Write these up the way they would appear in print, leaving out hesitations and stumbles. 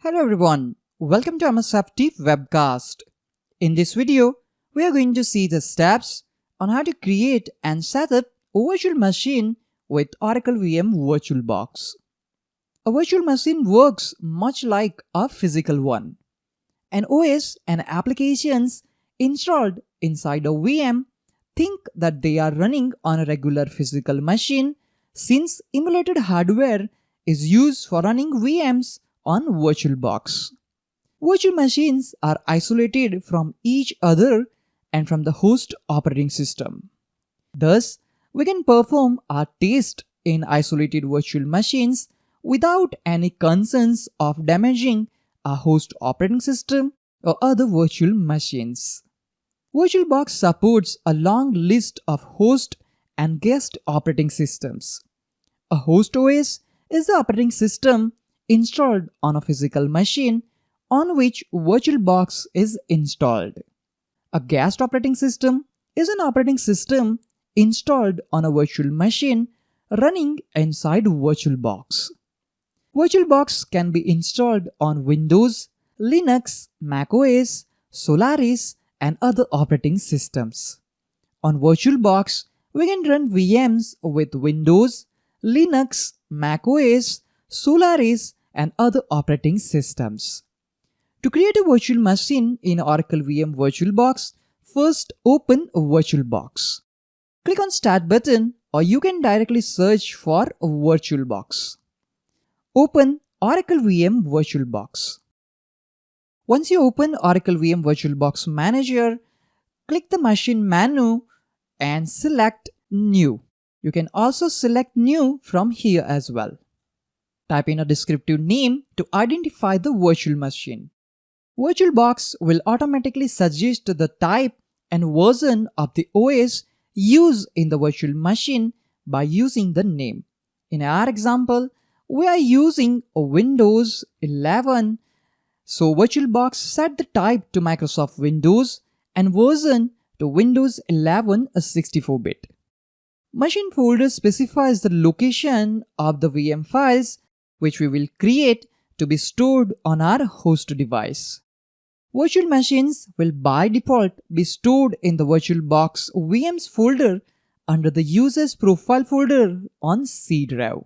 Hello everyone, welcome to MSFT webcast. In this video, we are going to see the steps on how to create and set up a virtual machine with Oracle VM VirtualBox. A virtual machine works much like a physical one. An OS and applications installed inside a VM think that they are running on a regular physical machine since emulated hardware is used for running VMs on VirtualBox. Virtual machines are isolated from each other and from the host operating system. Thus, we can perform our test in isolated virtual machines without any concerns of damaging a host operating system or other virtual machines. VirtualBox supports a long list of host and guest operating systems. A host OS is the operating system installed on a physical machine on which VirtualBox is installed. A guest operating system is an operating system installed on a virtual machine running inside VirtualBox. VirtualBox can be installed on Windows, Linux, macOS, Solaris, and other operating systems. On VirtualBox, we can run VMs with Windows, Linux, macOS, Solaris, and other operating systems. To create a virtual machine in Oracle VM VirtualBox, first open VirtualBox. Click on Start button or you can directly search for VirtualBox. Open Oracle VM VirtualBox. Once you open Oracle VM VirtualBox Manager, click the Machine menu and select New. You can also select New from here as well. Type in a descriptive name to identify the virtual machine. VirtualBox will automatically suggest the type and version of the OS used in the virtual machine by using the name. In our example, we are using a Windows 11, so VirtualBox set the type to Microsoft Windows and version to Windows 11 64-bit. Machine folder specifies the location of the VM files which we will create to be stored on our host device. Virtual machines will by default be stored in the VirtualBox VMs folder under the user's profile folder on C drive.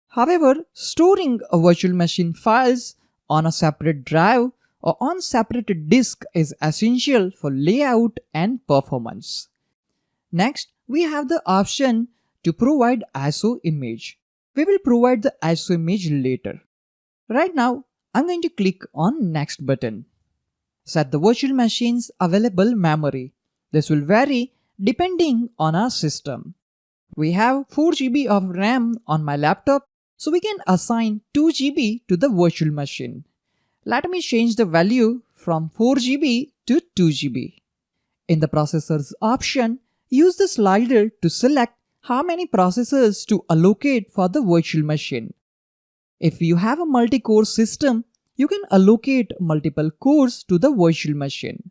However, storing a virtual machine files on a separate drive or on separate disk is essential for layout and performance. Next, we have the option to provide ISO image. We will provide the ISO image later. Right now, I'm going to click on Next button. Set the virtual machine's available memory. This will vary depending on our system. We have 4 GB of RAM on my laptop, so we can assign 2 GB to the virtual machine. Let me change the value from 4 GB to 2 GB. In the processors option, use the slider to select how many processors to allocate for the virtual machine. If you have a multi-core system, you can allocate multiple cores to the virtual machine.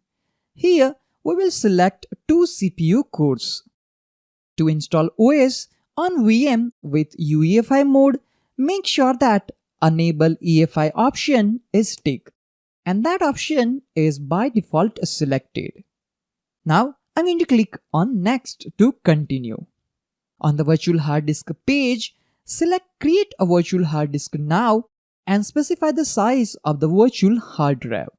Here, we will select 2 CPU cores. To install OS on VM with UEFI mode, make sure that Enable EFI option is ticked, and that option is by default selected. Now, I'm going to click on Next to continue. On the virtual hard disk page, select Create a virtual hard disk now and specify the size of the virtual hard drive.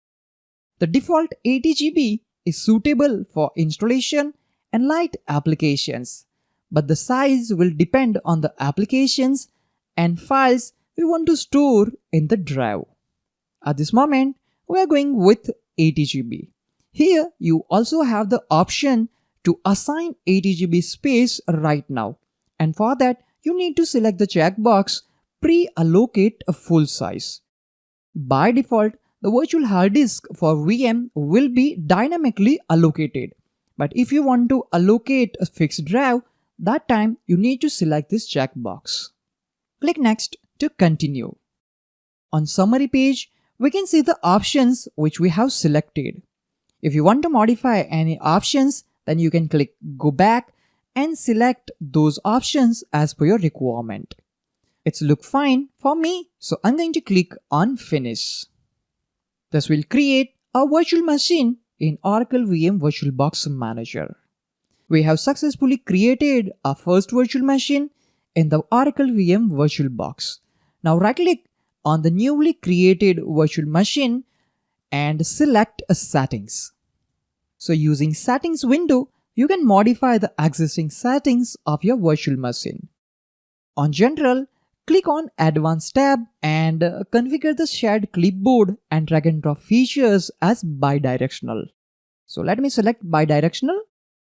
The default 80 GB is suitable for installation and light applications, but the size will depend on the applications and files we want to store in the drive. At this moment, we are going with 80 GB. Here, you also have the option to assign 80 GB space right now, and for that you need to select the checkbox Pre-allocate a full size. By default, the virtual hard disk for VM will be dynamically allocated, but if you want to allocate a fixed drive, that time you need to select this checkbox. Click Next to continue. On summary page, we can see the options which we have selected. If you want to modify any options, then you can click Go Back and select those options as per your requirement. It's look fine for me, so I'm going to click on Finish. This will create a virtual machine in Oracle VM VirtualBox Manager. We have successfully created our first virtual machine in the Oracle VM VirtualBox. Now right-click on the newly created virtual machine and select Settings. So using Settings window, you can modify the existing settings of your virtual machine. On General, click on Advanced tab and configure the shared clipboard and drag and drop features as bidirectional. So let me select bidirectional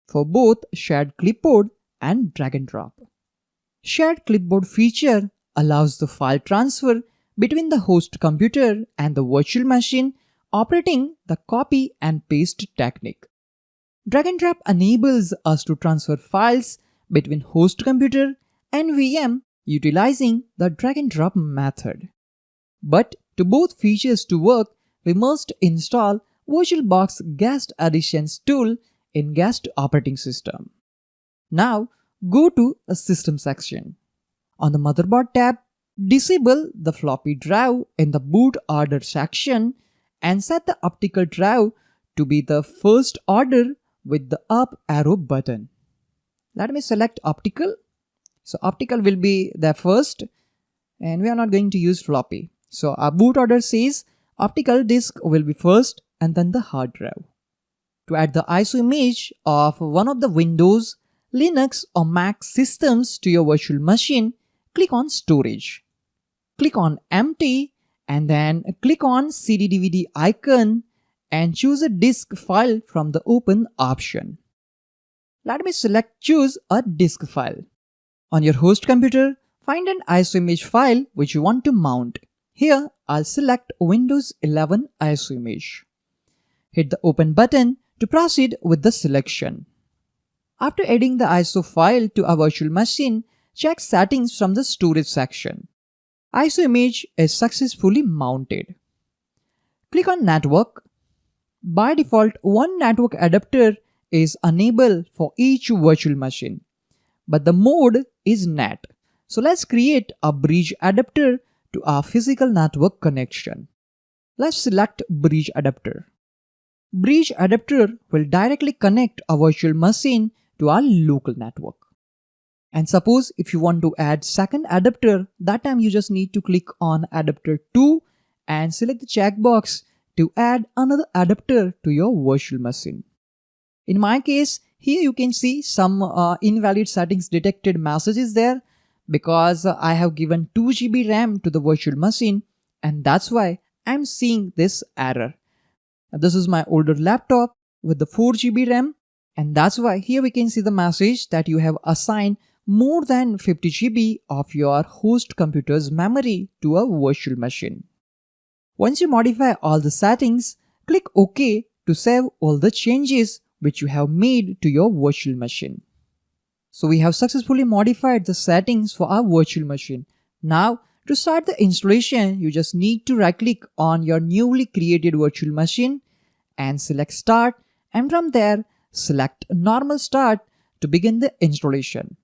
for both shared clipboard and drag and drop. Shared clipboard feature allows the file transfer between the host computer and the virtual machine operating the copy and paste technique. Drag and drop enables us to transfer files between host computer and VM utilizing the drag and drop method. But to both features to work, we must install VirtualBox Guest Additions tool in Guest operating system. Now go to a System section. On the Motherboard tab, disable the floppy drive in the boot order section and set the optical drive to be the first order with the up arrow button. Let me select optical. So optical will be the first and we are not going to use floppy. So our boot order says optical disk will be first and then the hard drive. To add the ISO image of one of the Windows, Linux or Mac systems to your virtual machine, click on Storage. Click on Empty and then click on CD/DVD icon and choose a disk file from the Open option. Let me select Choose a disk file. On your host computer, find an ISO image file which you want to mount. Here, I'll select Windows 11 ISO image. Hit the Open button to proceed with the selection. After adding the ISO file to a virtual machine, check Settings from the Storage section. ISO image is successfully mounted. Click on Network. By default, one network adapter is enabled for each virtual machine, but the mode is NAT. So let's create a bridge adapter to our physical network connection. Let's select bridge adapter. Bridge adapter will directly connect a virtual machine to our local network. And suppose if you want to add second adapter, that time you just need to click on adapter 2 and select the checkbox to add another adapter to your virtual machine. In my case, here you can see some invalid settings detected messages there because I have given 2 GB RAM to the virtual machine and that's why I'm seeing this error. This is my older laptop with the 4 GB RAM and that's why here we can see the message that you have assigned more than 50 GB of your host computer's memory to a virtual machine. Once you modify all the settings, click OK to save all the changes which you have made to your virtual machine. So we have successfully modified the settings for our virtual machine. Now to start the installation, you just need to right click on your newly created virtual machine and select Start, and from there select Normal Start to begin the installation.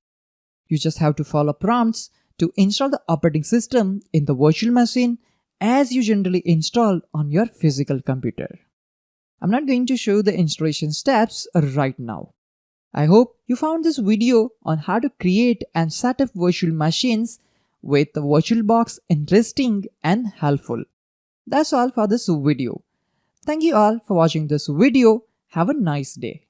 You just have to follow prompts to install the operating system in the virtual machine as you generally install on your physical computer. I'm not going to show the installation steps right now. I hope you found this video on how to create and set up virtual machines with the VirtualBox interesting and helpful. That's all for this video. Thank you all for watching this video. Have a nice day.